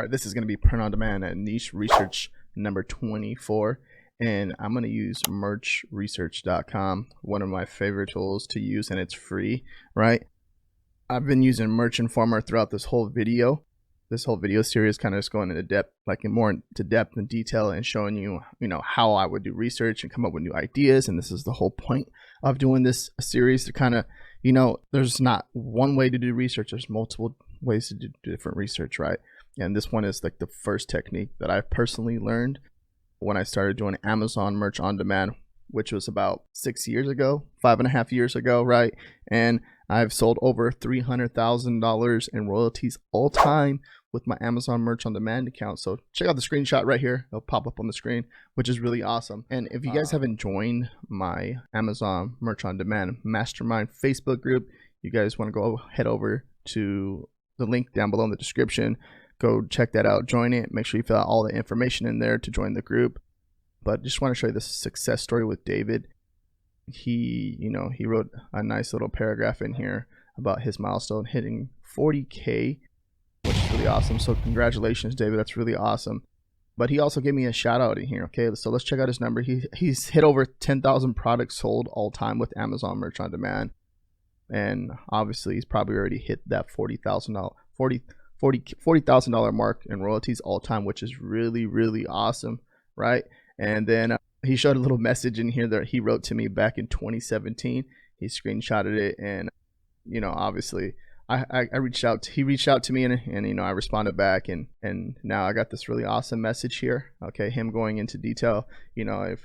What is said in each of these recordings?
All right, this is going to be print on demand at niche research number 24. And I'm going to use merchresearch.com, one of my favorite tools to use, and it's free, right? I've been using Merch Informer throughout this whole video. This whole video series kind of just going into depth, like more into depth and detail, and showing you, how I would do research and come up with new ideas. And this is the whole point of doing this series, to kind of, there's not one way to do research. There's multiple ways to do different research, right? And this one is like the first technique that I personally learned when I started doing Amazon merch on demand, which was about 6 years ago, 5.5 years ago, right? And I've sold over $300,000 in royalties all time with my Amazon merch on demand account. So check out the screenshot right here. It'll pop up on the screen, which is really awesome. And if you guys haven't joined my Amazon merch on demand mastermind Facebook group, you guys want to go head over to the link down below in the description. Go check that out, join it. Make sure you fill out all the information in there to join the group. But just want to show you this success story with David. He wrote a nice little paragraph in here about his milestone hitting 40K, which is really awesome. So congratulations, David. That's really awesome. But he also gave me a shout out in here. Okay, so let's check out his number. He's hit over 10,000 products sold all time with Amazon merch on demand. And obviously he's probably already hit that $40,000 mark in royalties all time, which is really, really awesome, right? And then he showed a little message in here that he wrote to me back in 2017. He screenshotted it, and obviously I reached out. He reached out to me, and I responded back, and now I got this really awesome message here. Okay, him going into detail,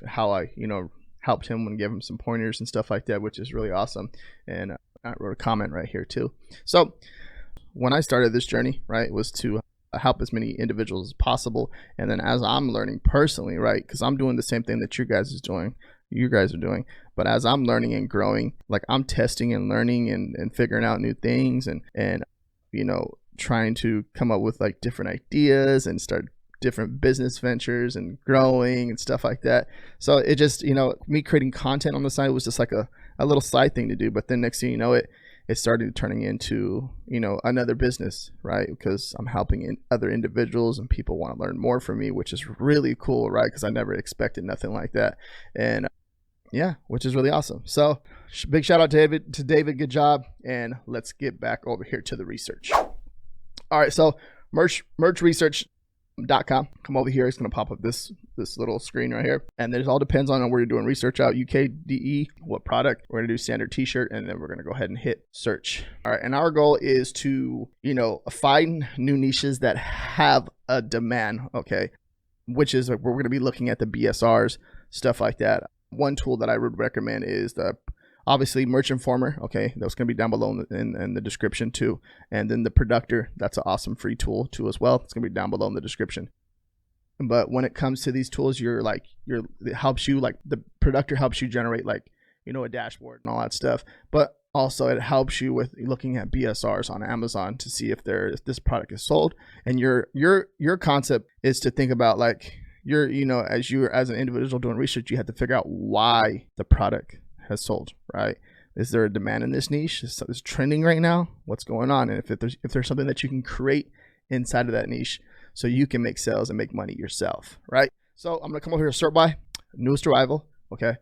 how I helped him and gave him some pointers and stuff like that, which is really awesome. And I wrote a comment right here too. So when I started this journey, right, was to help as many individuals as possible. And then as I'm learning personally, right, because I'm doing the same thing that you guys are doing, but as I'm learning and growing, like I'm testing and learning and figuring out new things and trying to come up with like different ideas and start different business ventures and growing and stuff like that. So it just, me creating content on the side was just like a little side thing to do. But then next thing you know, it started turning into, another business, right? Because I'm helping other individuals and people want to learn more from me, which is really cool, right? Because I never expected nothing like that. And yeah, which is really awesome. So big shout out to David. Good job. And let's get back over here to the research. All right. So merchresearch.com. Come over here. It's going to pop up this little screen right here, and it all depends on where you're doing research out. UKDE, what product. We're going to do standard t-shirt, and then we're going to go ahead and hit search. All right, and our goal is to find new niches that have a demand, okay, which is we're going to be looking at the BSRs, stuff like that. One tool that I would recommend is obviously Merch Informer, okay, that's going to be down below in the description too. And then the Productor, that's an awesome free tool too as well. It's going to be down below in the description. But when it comes to these tools, it helps you, like the Productor helps you generate like, a dashboard and all that stuff. But also it helps you with looking at BSRs on Amazon to see if this product is sold. And your concept is to think about like as an individual doing research, you have to figure out why the product has sold, right? Is there a demand in this niche? Is trending right now? What's going on? And if there's something that you can create inside of that niche so you can make sales and make money yourself, right? So I'm gonna come over here to sort by newest arrival. Okay,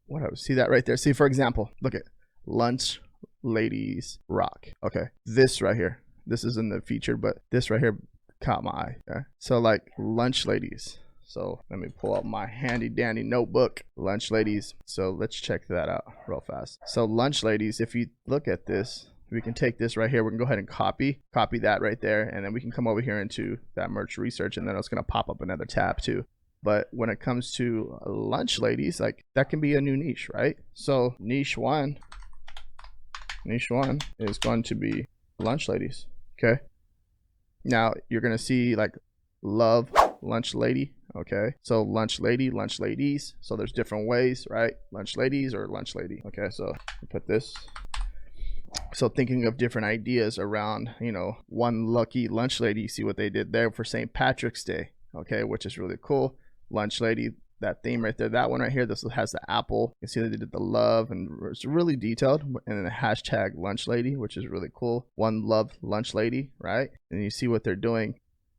whatever. See that right there? See, for example, look at lunch ladies rock. Okay, this right here, this is in the feature, but this right here caught my eye. Okay, so like lunch ladies. So let me pull out my handy dandy notebook, lunch ladies. So let's check that out real fast. So lunch ladies, if you look at this, we can take this right here. We can go ahead and copy that right there. And then we can come over here into that merch research, and then it's going to pop up another tab too. But when it comes to lunch ladies, like that can be a new niche, right? So niche one is going to be lunch ladies. Okay. Now you're going to see like love lunch lady. Okay, so lunch lady, lunch ladies. So there's different ways, right? Lunch ladies or lunch lady. Okay, so put this. So thinking of different ideas around, one lucky lunch lady. See what they did there for St. Patrick's Day. Okay, which is really cool. Lunch lady, that theme right there, that one right here, this has the apple. You see that they did the love, and it's really detailed. And then the hashtag lunch lady, which is really cool. One love lunch lady, right? And you see what they're doing.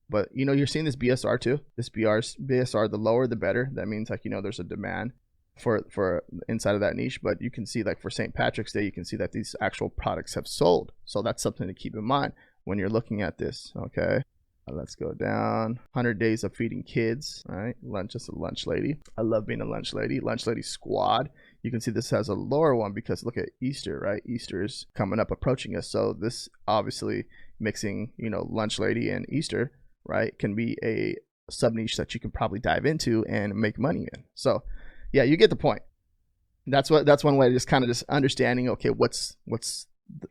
But you know, you're seeing this BSR too. This BSR, the lower the better. That means like, you know, there's a demand for inside of that niche. But you can see like for St. Patrick's Day, you can see that these actual products have sold. So that's something to keep in mind when you're looking at this. Okay. Let's go down. 100 days of feeding kids. All right. Lunch is a lunch lady. I love being a lunch lady. Lunch lady squad. You can see this has a lower one because look at Easter, right? Easter is coming up, approaching us. So this obviously mixing, you know, lunch lady and Easter, right, can be a sub niche that you can probably dive into and make money in. So yeah, you get the point. That's one way, just kind of just understanding, okay, what's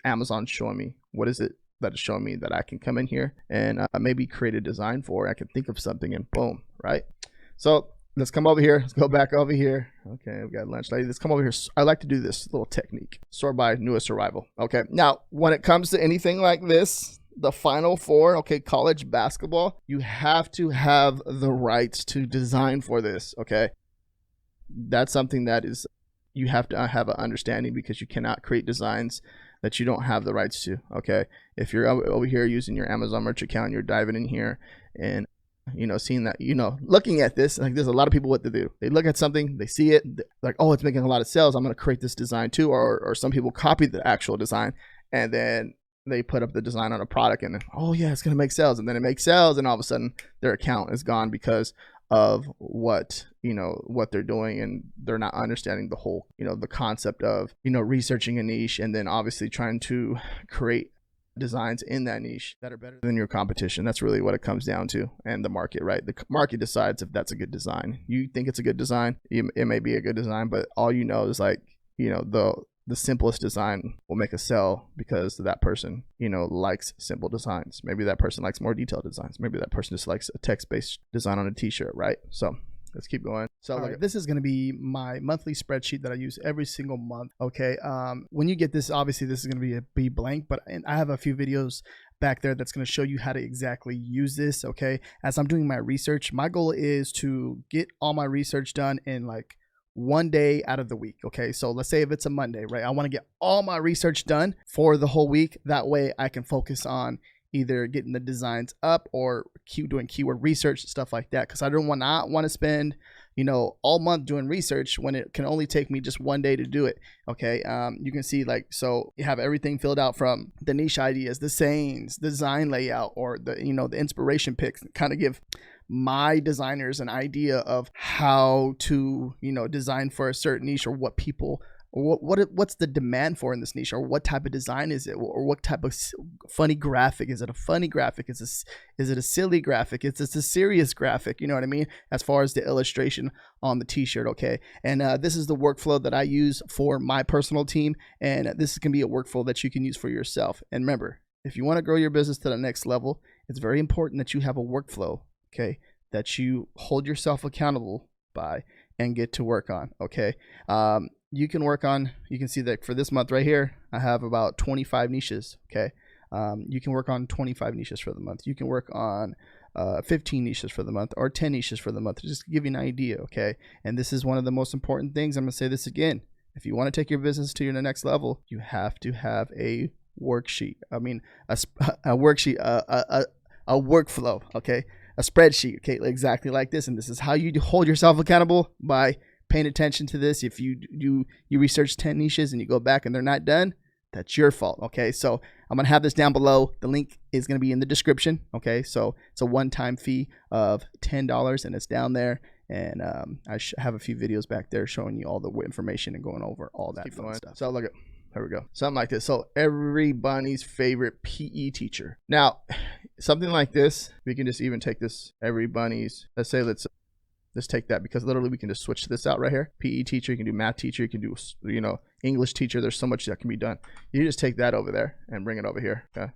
Amazon showing me? What is it that is showing me that I can come in here and maybe create a design for? I can think of something and boom, right? So let's come over here. Let's go back over here. Okay, we got lunch lady. Let's come over here. I like to do this little technique. Sort by newest arrival. Okay, now when it comes to anything like this, the Final Four, okay, college basketball, you have to have the rights to design for this, okay? That's something that is, you have to have an understanding, because you cannot create designs that you don't have the rights to, okay? If you're over here using your Amazon merch account, you're diving in here and, you know, seeing that, you know, looking at this, like there's a lot of people what to do. They look at something, they see it, like, oh, it's making a lot of sales, I'm going to create this design too. Or some people copy the actual design and then they put up the design on a product and then, oh yeah, it's going to make sales. And then it makes sales and all of a sudden their account is gone because of what, you know, what they're doing, and they're not understanding the whole, you know, the concept of, you know, researching a niche and then obviously trying to create designs in that niche that are better than your competition. That's really what it comes down to. And the market, right? The market decides if that's a good design. You think it's a good design, it may be a good design, but all you know is like, you know, the simplest design will make a sell because that person, you know, likes simple designs. Maybe that person likes more detailed designs. Maybe that person just likes a text-based design on a t-shirt, right? So let's keep going. So right, this is going to be my monthly spreadsheet that I use every single month. Okay. When you get this, obviously this is going to be blank, but I have a few videos back there that's going to show you how to exactly use this. Okay. As I'm doing my research, my goal is to get all my research done in like one day out of the week. Okay. So let's say if it's a Monday, right? I want to get all my research done for the whole week. That way I can focus on either getting the designs up or doing keyword research, stuff like that. Cause I don't want to spend, you know, all month doing research when it can only take me just one day to do it. Okay. You can see like, so you have everything filled out from the niche ideas, the sayings, design layout, or the, you know, the inspiration picks, kind of give my designers an idea of how to, you know, design for a certain niche, or what people, what's the demand for in this niche, or what type of design is it, or what type of funny graphic is it? A funny graphic? Is it a silly graphic? Is it a serious graphic? You know what I mean? As far as the illustration on the t-shirt. Okay. And this is the workflow that I use for my personal team, and this can be a workflow that you can use for yourself. And remember, if you want to grow your business to the next level, it's very important that you have a workflow, okay, that you hold yourself accountable by and get to work on. Okay. You can work on, you can see that for this month right here, I have about 25 niches. Okay. You can work on 25 niches for the month. You can work on 15 niches for the month, or 10 niches for the month, just to give you an idea. Okay. And this is one of the most important things. I'm going to say this again. If you want to take your business to your next level, you have to have a worksheet. I mean, a worksheet, a workflow. Okay. A spreadsheet. Okay. Exactly like this. And this is how you hold yourself accountable, by paying attention to this. If you research 10 niches and you go back and they're not done, that's your fault. Okay. So I'm going to have this down below. The link is going to be in the description. Okay. So it's a one-time fee of $10 and it's down there. And I have a few videos back there showing you all the information and going over all that fun stuff. So look at, there we go. Something like this. So everybody's favorite PE teacher. Now, something like this, we can just even take this everybody's, let's say, let's take that, because literally we can just switch this out right here. PE teacher, you can do math teacher, you can do, you know, English teacher. There's so much that can be done. You just take that over there and bring it over here, okay?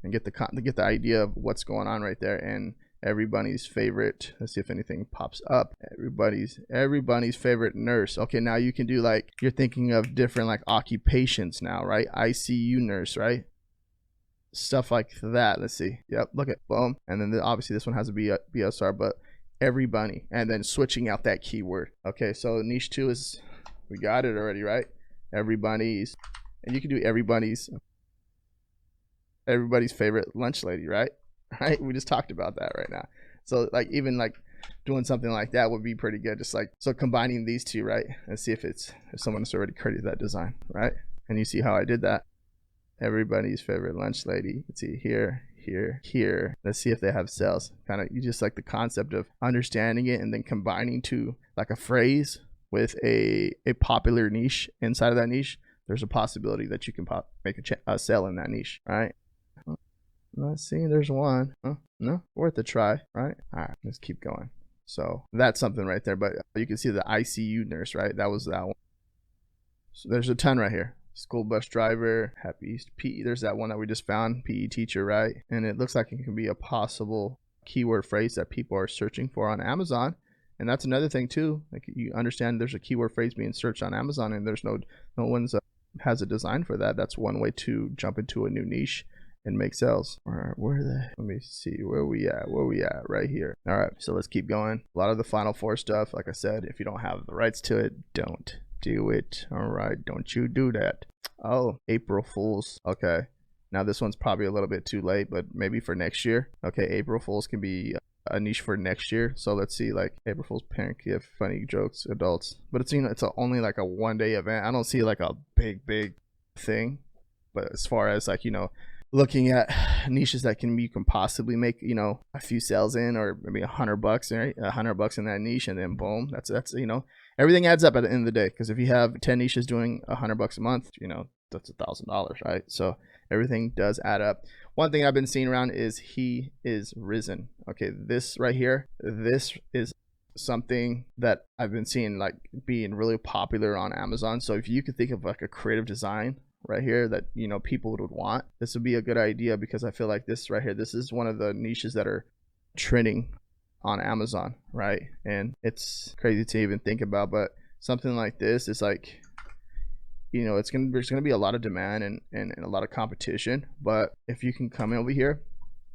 And get the idea of what's going on right there. And everybody's favorite, let's see if anything pops up. Everybody's favorite nurse. Okay, now you can do, like, you're thinking of different like occupations now, right? ICU nurse, right? Stuff like that. Let's see. Yep, look at, boom. And then obviously this one has a BSR, but everybody, and then switching out that keyword. Okay, so niche 2 is, we got it already, right? Everybody's, and you can do everybody's favorite lunch lady, right? right? We just talked about that right now. So like even like doing something like that would be pretty good. Just like, so combining these two, right? And see if someone's already created that design, right? And you see how I did that. Everybody's favorite lunch lady. Let's see here, here, here. Let's see if they have sales. Kind of, you just like the concept of understanding it and then combining to like a phrase with a popular niche inside of that niche. There's a possibility that you can make a sale in that niche, right? Let's see, there's one. No, worth a try, right? All right, let's keep going. So that's something right there. But you can see the ICU nurse, right? That was that one. So there's a ton right here. School bus driver, happy Easter, PE. There's that one that we just found, PE teacher, right? And it looks like it can be a possible keyword phrase that people are searching for on Amazon. And that's another thing too. Like, you understand there's a keyword phrase being searched on Amazon, and there's no one's has a design for that. That's one way to jump into a new niche and make sales. All right, let me see where we at right here. All right, so let's keep going. A lot of the Final Four stuff, like I said, if you don't have the rights to it, don't do it. All right, don't you do that. Oh, April Fools. Okay, now this one's probably a little bit too late, but maybe for next year. Okay, April Fools can be a niche for next year. So let's see, like April Fool's parent gift, funny jokes, adults. But it's, it's only like a one-day event. I don't see like a big thing. But as far as like, looking at niches that you can possibly make, a few sales in, or maybe $100, right? $100 in that niche, and then boom, that's everything adds up at the end of the day. Because if you have 10 niches doing $100 a month, that's $1,000, right? So everything does add up. One thing I've been seeing around is he is risen. Okay, this right here, this is something that I've been seeing like being really popular on Amazon. So if you could think of like a creative design right here that people would want, this would be a good idea, because I feel like this right here, this is one of the niches that are trending on Amazon, right? And it's crazy to even think about, but something like this is like, there's gonna be a lot of demand and a lot of competition. But if you can come over here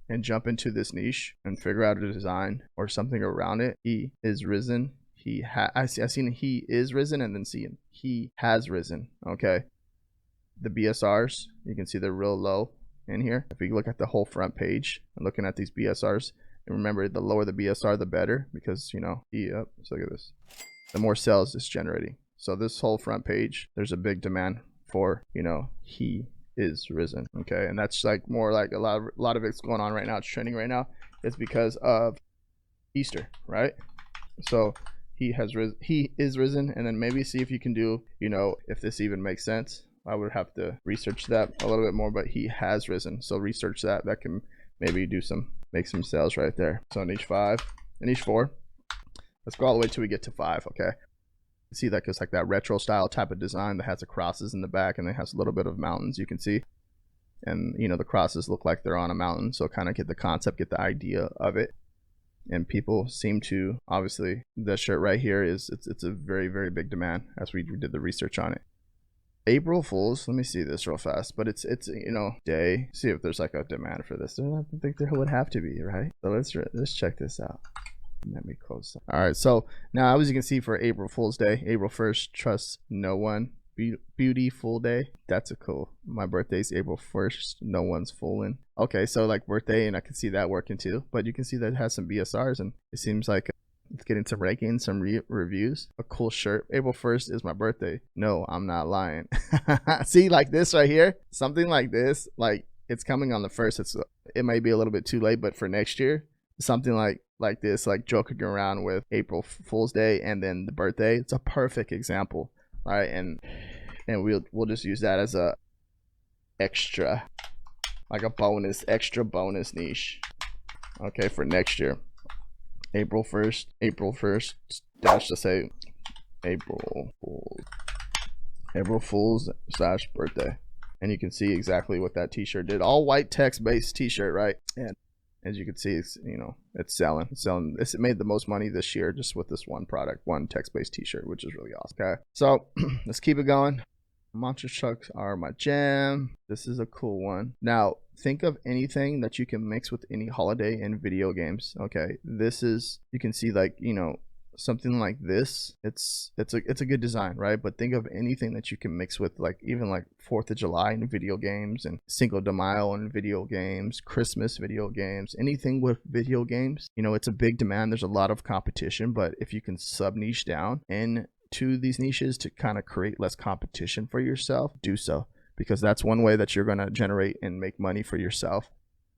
and jump into this niche and figure out a design or something around it, he is risen. I seen he is risen, and then seeing he has risen. Okay, the BSRs, you can see they're real low in here. If you look at the whole front page and looking at these BSRs, and remember, the lower the BSR, the better, because so look at this, the more sales it's generating. So this whole front page, there's a big demand for, he is risen. Okay, and that's like more like a lot of it's going on right now. It's trending right now. It's because of Easter, right? So he is risen, and then maybe see if you can do, if this even makes sense. I would have to research that a little bit more, but he has risen. So research that. That can maybe make some sales right there. So niche 5 and niche 4. Let's go all the way till we get to 5. Okay. See that it's like that retro style type of design that has the crosses in the back, and it has a little bit of mountains, you can see, and the crosses look like they're on a mountain. So kind of get the concept, get the idea of it. And people seem to, obviously, the shirt right here it's a very, very big demand as we did the research on it. April Fools, let me see this real fast, but it's day. See if there's like a demand for this. I don't think there would have to be, right? So let's check this out. Let me close. All right, so now, as you can see, for April Fool's Day, April 1st, trust no one. Beautiful day. That's a cool. My birthday's April 1st. No one's fooling. Okay, so like birthday, and I can see that working too. But you can see that it has some BSRs, and it seems like it's getting some rankings, some reviews. A cool shirt. April 1st is my birthday. No, I'm not lying. See, like this right here, something like this, like it's coming on the 1st. It might be a little bit too late, but for next year, something like this, like joking around with April Fool's Day and then the birthday, it's a perfect example, right? And we'll just use that as a extra, like a extra bonus niche, okay, for next year. April 1st dash to say April Fool's / birthday, and you can see exactly what that t-shirt did. All white text-based t-shirt, right? And as you can see, it's it's selling. It made the most money this year just with this one product, one text-based t-shirt, which is really awesome. Okay, so let's keep it going. Monster trucks are my jam. This is a cool one. Now think of anything that you can mix with any holiday in video games. Okay, this is, you can see like something like this, it's a good design, right? But think of anything that you can mix with, like even like 4th of July in video games, and Cinco de Mayo in video games, Christmas video games, anything with video games. You know, it's a big demand. There's a lot of competition, but if you can sub niche down into these niches to kind of create less competition for yourself, do so, because that's one way that you're going to generate and make money for yourself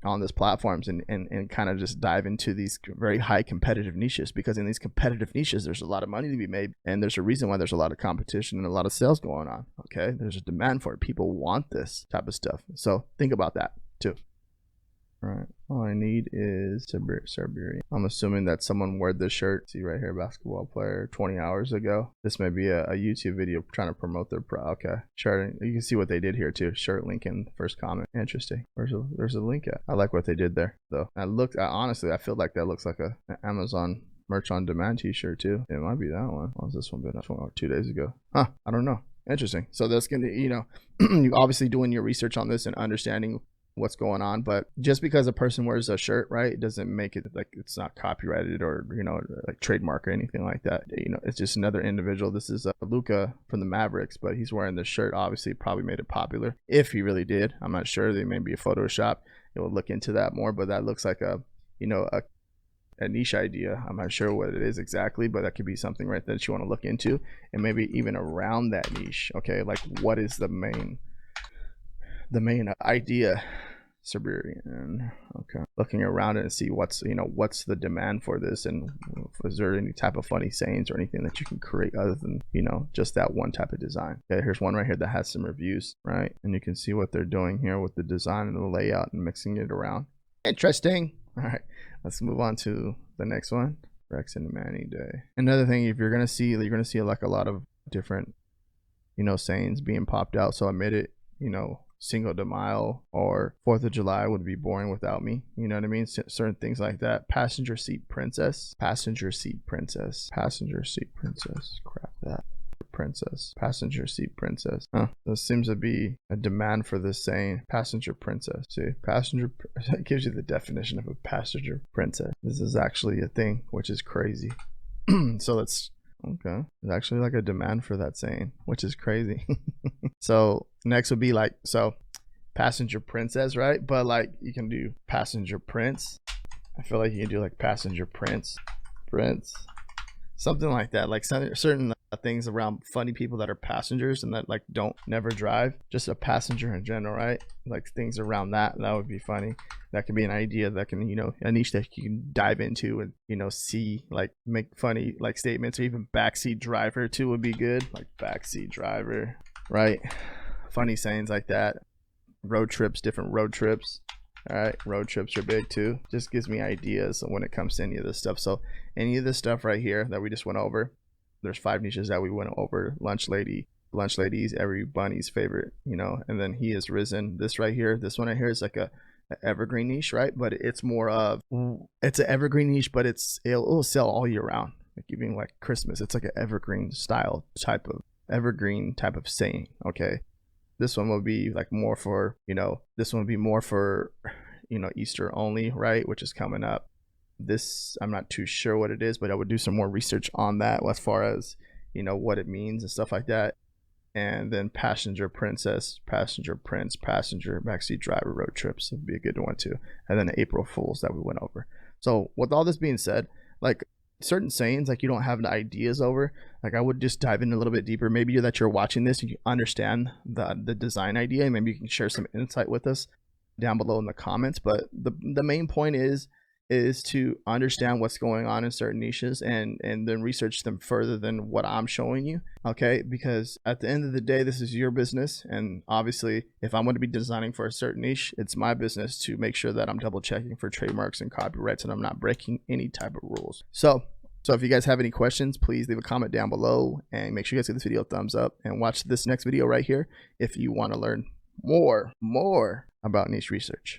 on these platforms, and kind of just dive into these very high competitive niches, because in these competitive niches there's a lot of money to be made, and there's a reason why there's a lot of competition and a lot of sales going on. Okay, there's a demand for it. People want this type of stuff, so think about that too. All right, all I need is Siberian. I'm assuming that someone wore this shirt. See right here, basketball player 20 hours ago. This may be a YouTube video trying to promote their okay, shirt. You can see what they did here too. Shirt link in first comment. Interesting. There's a link at. I like what they did there though. Honestly, I feel like that looks like an Amazon merch on demand t-shirt too. It might be that one. What was this one been? 2 days ago. Huh, I don't know. Interesting. So that's gonna, you know, you obviously doing your research on this and understanding what's going on. But just because a person wears a shirt, right, it doesn't make it like it's not copyrighted or, you know, like trademark or anything like that. You know, it's just another individual. This is Luka from the Mavericks, but he's wearing this shirt. Obviously probably made it popular, if he really did. I'm not sure. They may be a Photoshop. It will look into that more, but that looks like a, you know, a niche idea. I'm not sure what it is exactly, but that could be something right that you want to look into, and maybe even around that niche. Okay, like what is the main idea? Siberian. Okay, looking around it and see what's the demand for this, and is there any type of funny sayings or anything that you can create other than, you know, just that one type of design. Okay, here's one right here that has some reviews, right, and you can see what they're doing here with the design and the layout and mixing it around. Interesting. All right, let's move on to the next one. Rex and Manny Day. Another thing, if you're gonna see like a lot of different, you know, sayings being popped out. So admit it, you know, Cinco de Mayo or 4th of July would be boring without me. You know what I mean? Certain things like that. Passenger seat princess. Passenger seat princess. Passenger seat princess. Crap that. Princess. Passenger seat princess. Huh. There seems to be a demand for this saying. Passenger princess. See? Passenger. That gives you the definition of a passenger princess. This is actually a thing, which is crazy. So let's. Okay, there's actually like a demand for that saying, which is crazy. So next would be like, so passenger princess, right? But like you can do passenger prince. I feel like you can do like passenger prince, something like that. Like certain things around funny people that are passengers and that like don't never drive, just a passenger in general, right? Like things around that would be funny. That could be an idea that can, you know, a niche that you can dive into and, you know, see, like make funny like statements, or even backseat driver too would be good. Like backseat driver, right? Funny sayings like that. Road trips, different road trips. All right, road trips are big too. Just gives me ideas when it comes to any of this stuff. So any of this stuff right here that we just went over, there's 5 niches that we went over. Lunch ladies, every bunny's favorite, you know, and then he has risen. This right here, this one right here is like a evergreen niche, right? But it's more of, it's an evergreen niche, but it'll sell all year round. Like even like Christmas, it's like an evergreen style type of saying. Okay, this one will be like more for, you know, this one would be more for, you know, Easter only, right, which is coming up. This, I'm not too sure what it is, but I would do some more research on that as far as, you know, what it means and stuff like that. And then passenger princess, passenger prince, passenger backseat driver, road trips would be a good one too. And then the April Fools that we went over. So with all this being said, like certain sayings like you don't have the ideas over, like I would just dive in a little bit deeper. Maybe that you're watching this and you understand the design idea, and maybe you can share some insight with us down below in the comments. But the main point is to understand what's going on in certain niches and then research them further than what I'm showing you. Okay, because at the end of the day, this is your business, and obviously if I'm going to be designing for a certain niche, it's my business to make sure that I'm double checking for trademarks and copyrights and I'm not breaking any type of rules. So if you guys have any questions, please leave a comment down below, and make sure you guys give this video a thumbs up and watch this next video right here if you want to learn more about niche research.